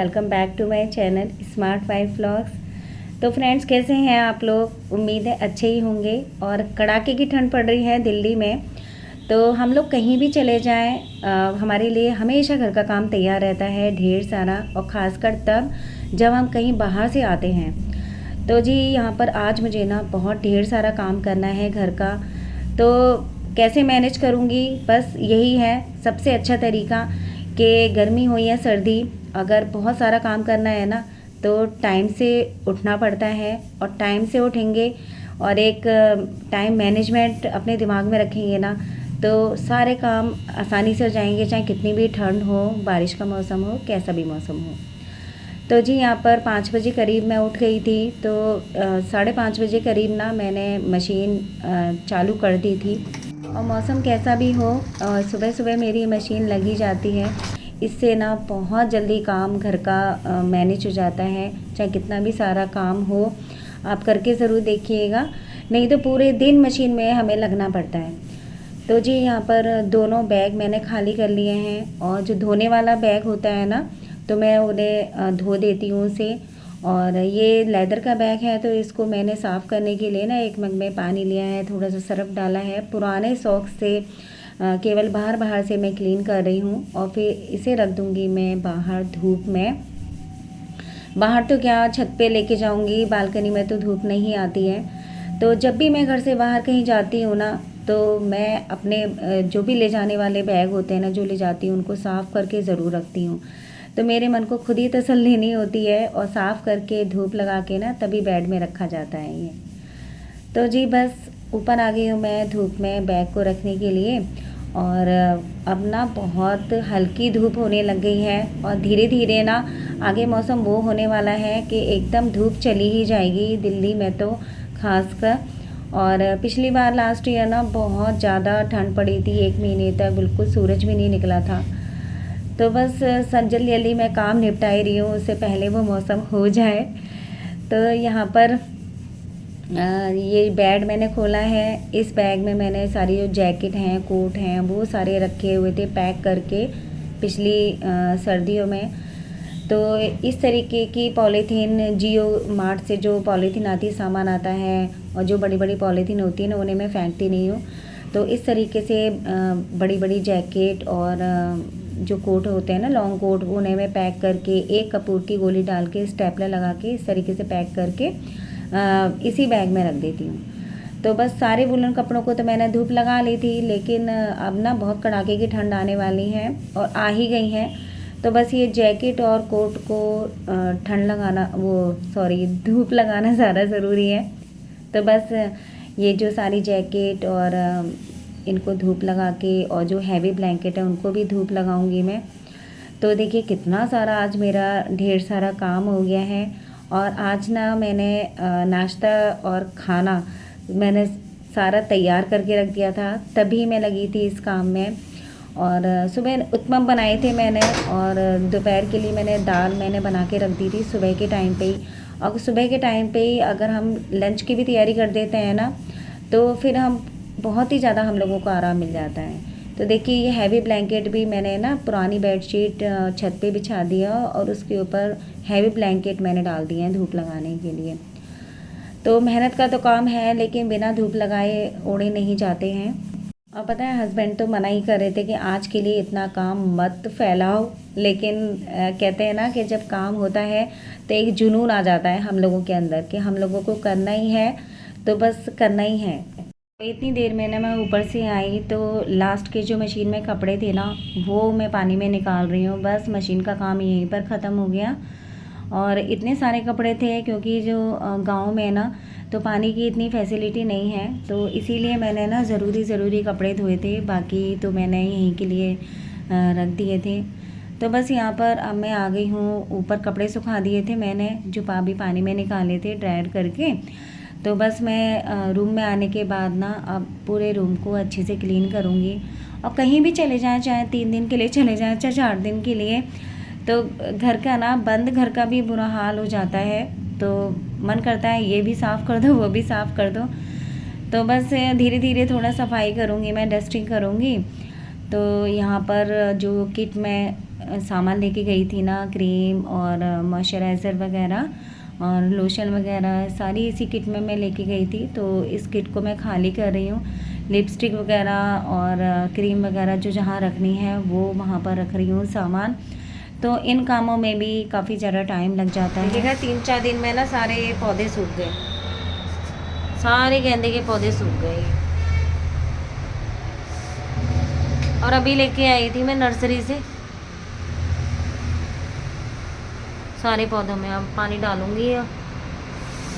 Welcome back to my channel smart wife vlogs. तो friends, कैसे हैं आप लोग? उम्मीद है अच्छे ही होंगे। और कड़ाके की ठंड पड़ रही है दिल्ली में, तो हम लोग कहीं भी चले जाएं, हमारे लिए हमेशा घर का काम तैयार रहता है ढेर सारा, और ख़ासकर तब जब हम कहीं बाहर से आते हैं। तो जी यहाँ पर आज मुझे ना बहुत ढेर सारा काम करना है घर का। तो कैसे मैनेज करूँगी, बस यही है सबसे अच्छा तरीका कि गर्मी हो या सर्दी, अगर बहुत सारा काम करना है ना तो टाइम से उठना पड़ता है। और टाइम से उठेंगे और एक टाइम मैनेजमेंट अपने दिमाग में रखेंगे ना, तो सारे काम आसानी से हो जाएंगे, चाहे कितनी भी ठंड हो, बारिश का मौसम हो, कैसा भी मौसम हो। तो जी यहाँ पर 5 बजे करीब मैं उठ गई थी। तो 5:30 बजे करीब ना मैंने मशीन चालू कर दी थी। और मौसम कैसा भी हो, सुबह सुबह मेरी मशीन लगी जाती है। इससे ना बहुत जल्दी काम घर का मैनेज हो जाता है, चाहे कितना भी सारा काम हो। आप करके ज़रूर देखिएगा, नहीं तो पूरे दिन मशीन में हमें लगना पड़ता है। तो जी यहाँ पर दोनों बैग मैंने खाली कर लिए हैं, और जो धोने वाला बैग होता है ना, तो मैं उन्हें धो देती हूँ उसे। और ये लेदर का बैग है, तो इसको मैंने साफ़ करने के लिए ना एक मग में पानी लिया है, थोड़ा सा सर्फ डाला है, पुराने सॉक्स से केवल बाहर बाहर से मैं क्लीन कर रही हूँ। और फिर इसे रख दूँगी मैं बाहर धूप में। बाहर तो क्या, छत पे लेके जाऊँगी, बालकनी में तो धूप नहीं आती है। तो जब भी मैं घर से बाहर कहीं जाती हूँ ना, तो मैं अपने जो भी ले जाने वाले बैग होते हैं ना, जो ले जाती हूँ उनको साफ़ करके ज़रूर रखती हूँ। तो मेरे मन को खुद ही तसल्ली नहीं होती है, और साफ़ करके धूप लगा के ना तभी बेड में रखा जाता है ये। तो जी बस ऊपर आ गई हूँ मैं धूप में बैग को रखने के लिए। और अब ना बहुत हल्की धूप होने लग गई है, और धीरे धीरे ना आगे मौसम वो होने वाला है कि एकदम धूप चली ही जाएगी दिल्ली में तो ख़ासकर। और पिछली बार लास्ट ईयर ना बहुत ज़्यादा ठंड पड़ी थी, 1 महीने तक बिल्कुल सूरज भी नहीं निकला था। तो बस जल्दी जल्दी मैं काम निपटा ही रही हूँ, उससे पहले वो मौसम हो जाए। तो यहाँ पर ये बैग मैंने खोला है। इस बैग में मैंने सारी जो जैकेट हैं, कोट हैं, वो सारे रखे हुए थे पैक करके पिछली सर्दियों में। तो इस तरीके की पॉलीथीन, जियो मार्ट से जो पॉलीथीन आती है, सामान आता है, और जो बड़ी बड़ी पॉलीथीन होती है ना, उन्हें मैं फेंकती नहीं हूँ। तो इस तरीके से बड़ी बड़ी जैकेट और जो कोट होते हैं ना, लॉन्ग कोट, उन्हें मैं पैक करके एक कपूर की गोली डाल के स्टेपलर लगा के इस तरीके से पैक करके इसी बैग में रख देती हूँ। तो बस सारे वुलन कपड़ों को तो मैंने धूप लगा ली थी, लेकिन अब ना बहुत कड़ाके की ठंड आने वाली है और आ ही गई है। तो बस ये जैकेट और कोट को ठंड लगाना, धूप लगाना ज़्यादा ज़रूरी है। तो बस ये जो सारी जैकेट और इनको धूप लगा के, और जो हैवी ब्लैंकेट है उनको भी धूप लगाऊंगी मैं। तो देखिए कितना सारा आज मेरा ढेर सारा काम हो गया है। और आज ना मैंने नाश्ता और खाना मैंने सारा तैयार करके रख दिया था, तभी मैं लगी थी इस काम में। और सुबह उत्पम बनाए थे मैंने, और दोपहर के लिए मैंने बना के रख दी थी सुबह के टाइम पे ही। और सुबह के टाइम पे ही अगर हम लंच की भी तैयारी कर देते हैं ना, तो फिर बहुत ही ज़्यादा हम लोगों को आराम मिल जाता है। तो देखिए ये हैवी ब्लैंकेट भी मैंने ना पुरानी बेडशीट छत पे बिछा दिया, और उसके ऊपर हैवी ब्लैंकेट मैंने डाल दिए हैं धूप लगाने के लिए। तो मेहनत का तो काम है, लेकिन बिना धूप लगाए ओढ़े नहीं जाते हैं। और पता है, हस्बैंड तो मना ही कर रहे थे कि आज के लिए इतना काम मत फैलाओ, लेकिन कहते हैं ना कि जब काम होता है तो एक जुनून आ जाता है हम लोगों के अंदर कि हम लोगों को करना ही है, तो बस करना ही है। इतनी देर में ना मैं ऊपर से आई, तो लास्ट के जो मशीन में कपड़े थे ना, वो मैं पानी में निकाल रही हूँ। बस मशीन का काम यहीं पर ख़त्म हो गया। और इतने सारे कपड़े थे, क्योंकि जो गांव में ना, तो पानी की इतनी फैसिलिटी नहीं है, तो इसीलिए मैंने ना ज़रूरी कपड़े धोए थे, बाकी तो मैंने यहीं के लिए रख दिए थे। तो बस यहाँ पर अब मैं आ गई हूँ, ऊपर कपड़े सुखा दिए थे मैंने, जो पानी में निकाले थे ड्रायर करके। तो बस मैं रूम में आने के बाद ना अब पूरे रूम को अच्छे से क्लीन करूँगी। और कहीं भी चले जाएँ, चाहे 3 दिन के लिए चले जाएँ, चाहे 4 दिन के लिए, तो घर का ना बंद घर का भी बुरा हाल हो जाता है। तो मन करता है ये भी साफ़ कर दो, वो भी साफ़ कर दो। तो बस धीरे धीरे थोड़ा सफाई करूँगी, मैं डस्टिंग करूँगी। तो यहाँ पर जो किट मैं सामान लेके गई थी ना, क्रीम और मॉइस्चराइज़र वगैरह और लोशन वगैरह सारी इसी किट में मैं लेके गई थी। तो इस किट को मैं खाली कर रही हूँ। लिपस्टिक वगैरह और क्रीम वगैरह जो जहाँ रखनी है वो वहाँ पर रख रही हूँ सामान। तो इन कामों में भी काफ़ी ज़्यादा टाइम लग जाता है। देखिएगा 3-4 दिन में ना सारे पौधे सूख गए, सारे गेंदे के पौधे सूख गए। और अभी लेके आई थी मैं नर्सरी से सारे पौधों में। अब पानी डालूंगी और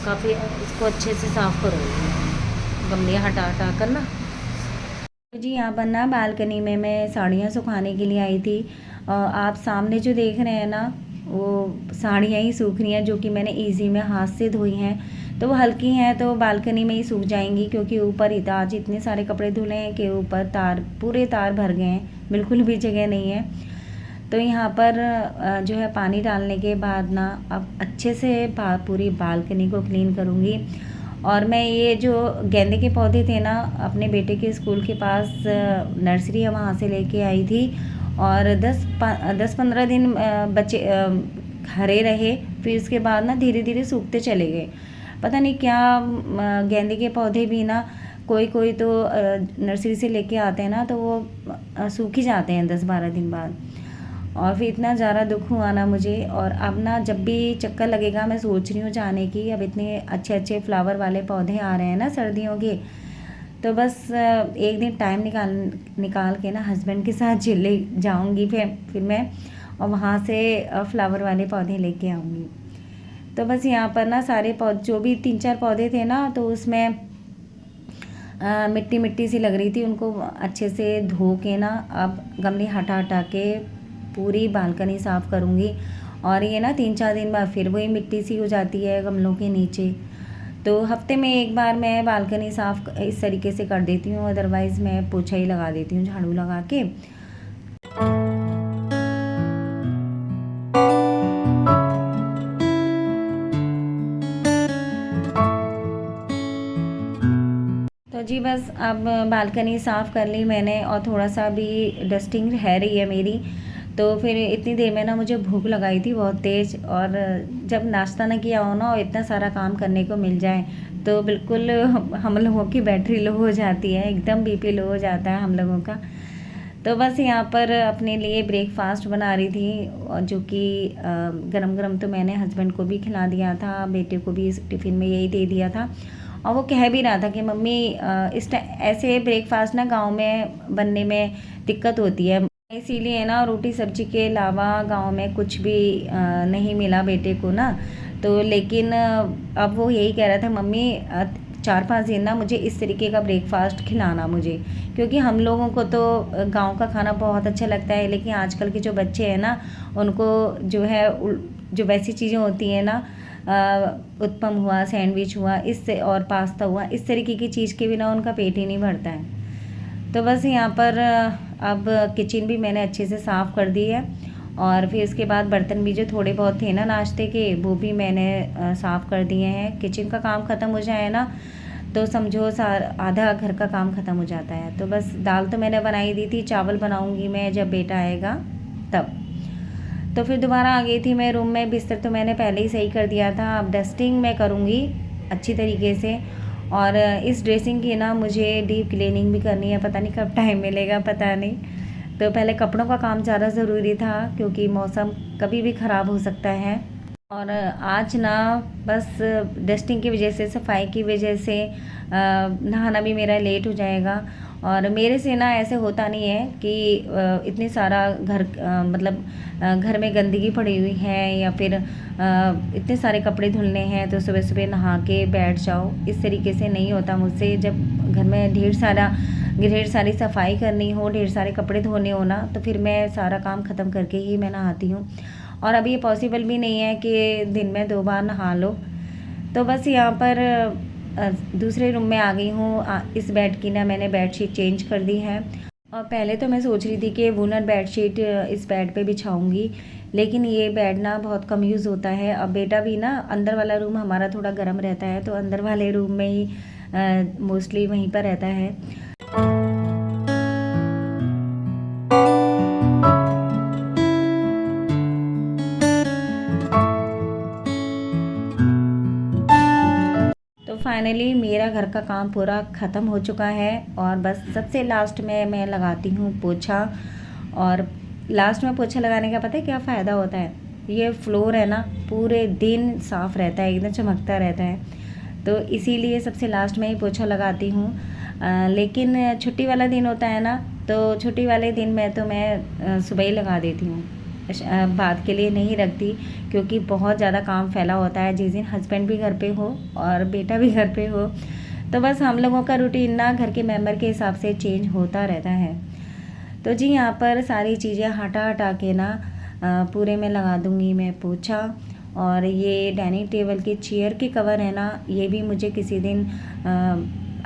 काफ़ी इसको अच्छे से साफ़ करूँगी, गमले हटा हटा कर ना। जी यहाँ पर ना बालकनी में मैं साड़ियाँ सुखाने के लिए आई थी। आप सामने जो देख रहे हैं ना, वो साड़ियाँ ही सूख रही हैं जो कि मैंने इजी में हाथ से धोई हैं। तो वो हल्की हैं तो बालकनी में ही सूख जाएंगी, क्योंकि ऊपर आज इतने सारे कपड़े धुले हैं कि ऊपर पूरे तार भर गए हैं, बिल्कुल भी जगह नहीं है। तो यहाँ पर जो है पानी डालने के बाद ना अब अच्छे से पूरी बालकनी को क्लीन करूँगी। और मैं ये जो गेंदे के पौधे थे ना, अपने बेटे के स्कूल के पास नर्सरी है वहाँ से लेके आई थी। और 10-15 दिन बचे हरे रहे, फिर उसके बाद ना धीरे धीरे सूखते चले गए। पता नहीं क्या गेंदे के पौधे भी ना कोई कोई तो नर्सरी से लेके आते हैं ना, तो वो सूख ही जाते हैं 10-12 दिन बाद। और फिर इतना ज़्यादा दुख हुआ ना मुझे। और अब ना जब भी चक्कर लगेगा मैं सोच रही हूँ जाने की। अब इतने अच्छे अच्छे फ्लावर वाले पौधे आ रहे हैं ना सर्दियों के, तो बस एक दिन टाइम निकाल के ना हस्बैंड के साथ चिल्ले जाऊँगी फिर मैं, और वहाँ से फ्लावर वाले पौधे लेके आऊँगी। तो बस यहाँ पर ना सारे पौधे जो भी 3-4 पौधे थे ना, तो उसमें मिट्टी मिट्टी सी लग रही थी। उनको अच्छे से धो के ना अब गमले हटा हटा के पूरी बालकनी साफ़ करूँगी। और ये ना 3-4 दिन बाद फिर वही मिट्टी सी हो जाती है गमलों के नीचे। तो हफ्ते में एक बार मैं बालकनी साफ़ इस तरीके से कर देती हूँ, अदरवाइज़ मैं पोछा ही लगा देती हूँ झाड़ू लगा के। तो जी बस अब बालकनी साफ़ कर ली मैंने, और थोड़ा सा भी डस्टिंग रह रही है मेरी। तो फिर इतनी देर में ना मुझे भूख लगाई थी बहुत तेज़, और जब नाश्ता ना किया हो ना और इतना सारा काम करने को मिल जाए तो बिल्कुल हम लोगों की बैटरी लो हो जाती है, एकदम बीपी लो हो जाता है हम लोगों का। तो बस यहाँ पर अपने लिए ब्रेकफास्ट बना रही थी, और जो कि गरम गरम तो मैंने हस्बैंड को भी खिला दिया था, बेटे को भी टिफ़िन में यही दे दिया था। और वो कह भी रहा था कि मम्मी ऐसे ब्रेकफास्ट ना गांव में बनने में दिक्कत होती है, इसीलिए ना रोटी सब्जी के अलावा गांव में कुछ भी नहीं मिला बेटे को ना। तो लेकिन अब वो यही कह रहा था, मम्मी 4-5 दिन ना मुझे इस तरीके का ब्रेकफास्ट खिलाना मुझे, क्योंकि हम लोगों को तो गांव का खाना बहुत अच्छा लगता है, लेकिन आजकल के जो बच्चे हैं ना उनको जो है जो वैसी चीज़ें होती हैं ना, उत्पम हुआ, सैंडविच हुआ, इससे और पास्ता हुआ, इस तरीके की चीज़ के बिना उनका पेट ही नहीं भरता है। तो बस यहाँ पर अब किचन भी मैंने अच्छे से साफ़ कर दी है। और फिर इसके बाद बर्तन भी जो थोड़े बहुत थे ना नाश्ते के, वो भी मैंने साफ़ कर दिए हैं। किचन का काम ख़त्म हो जाए ना तो समझो आधा घर का काम ख़त्म हो जाता है। तो बस दाल तो मैंने बनाई दी थी, चावल बनाऊँगी मैं जब बेटा आएगा तब। तो फिर दोबारा आ गई थी मैं रूम में। बिस्तर तो मैंने पहले ही सही कर दिया था, अब डस्टिंग मैं करूँगी अच्छी तरीके से। और इस ड्रेसिंग की ना मुझे डीप क्लीनिंग भी करनी है, पता नहीं कब टाइम मिलेगा, पता नहीं। तो पहले कपड़ों का काम ज़्यादा ज़रूरी था, क्योंकि मौसम कभी भी ख़राब हो सकता है। और आज ना बस डस्टिंग की वजह से, सफाई की वजह से नहाना भी मेरा लेट हो जाएगा। और मेरे से ना ऐसे होता नहीं है कि इतनी सारा मतलब घर में गंदगी पड़ी हुई है, या फिर इतने सारे कपड़े धुलने हैं तो सुबह सुबह नहा के बैठ जाओ, इस तरीके से नहीं होता मुझसे। जब घर में ढेर सारी सफाई करनी हो, ढेर सारे कपड़े धोने हो ना, तो फिर मैं सारा काम ख़त्म करके ही मैं नहाती हूँ। और अभी ये पॉसिबल भी नहीं है कि दिन में 2 बार नहा लो। तो बस यहाँ पर दूसरे रूम में आ गई हूँ। इस बेड की ना मैंने बेडशीट चेंज कर दी है। और पहले तो मैं सोच रही थी कि वुलन बेडशीट इस बेड पे बिछाऊंगी, लेकिन ये बेड ना बहुत कम यूज़ होता है। अब बेटा भी ना, अंदर वाला रूम हमारा थोड़ा गर्म रहता है, तो अंदर वाले रूम में ही मोस्टली वहीं पर रहता है। फाइनली मेरा घर का काम पूरा ख़त्म हो चुका है और बस सबसे लास्ट में मैं लगाती हूँ पोछा। और लास्ट में पोछा लगाने का पता है क्या फ़ायदा होता है? ये फ्लोर है ना, पूरे दिन साफ़ रहता है, एकदम चमकता रहता है, तो इसीलिए सबसे लास्ट में ही पोछा लगाती हूँ। लेकिन छुट्टी वाला दिन होता है ना, तो छुट्टी वाले दिन में तो मैं सुबह ही लगा देती हूँ, बाद के लिए नहीं रखती, क्योंकि बहुत ज़्यादा काम फैला होता है। जिस दिन हस्बैंड भी घर पे हो और बेटा भी घर पे हो, तो बस हम लोगों का रूटीन ना घर के मेंबर के हिसाब से चेंज होता रहता है। तो जी यहाँ पर सारी चीज़ें हटा के ना पूरे में लगा दूँगी मैं पोछा। और ये डाइनिंग टेबल के चेयर के कवर है ना, ये भी मुझे किसी दिन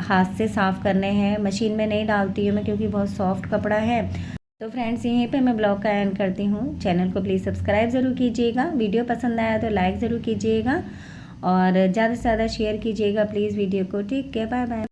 हाथ से साफ़ करने हैं। मशीन में नहीं डालती हूँ मैं, क्योंकि बहुत सॉफ्ट कपड़ा है। तो फ्रेंड्स, यहीं पे मैं ब्लॉग का एंड करती हूँ। चैनल को प्लीज़ सब्सक्राइब ज़रूर कीजिएगा, वीडियो पसंद आया तो लाइक ज़रूर कीजिएगा और ज़्यादा से ज़्यादा शेयर कीजिएगा प्लीज़ वीडियो को। ठीक है, बाय बाय।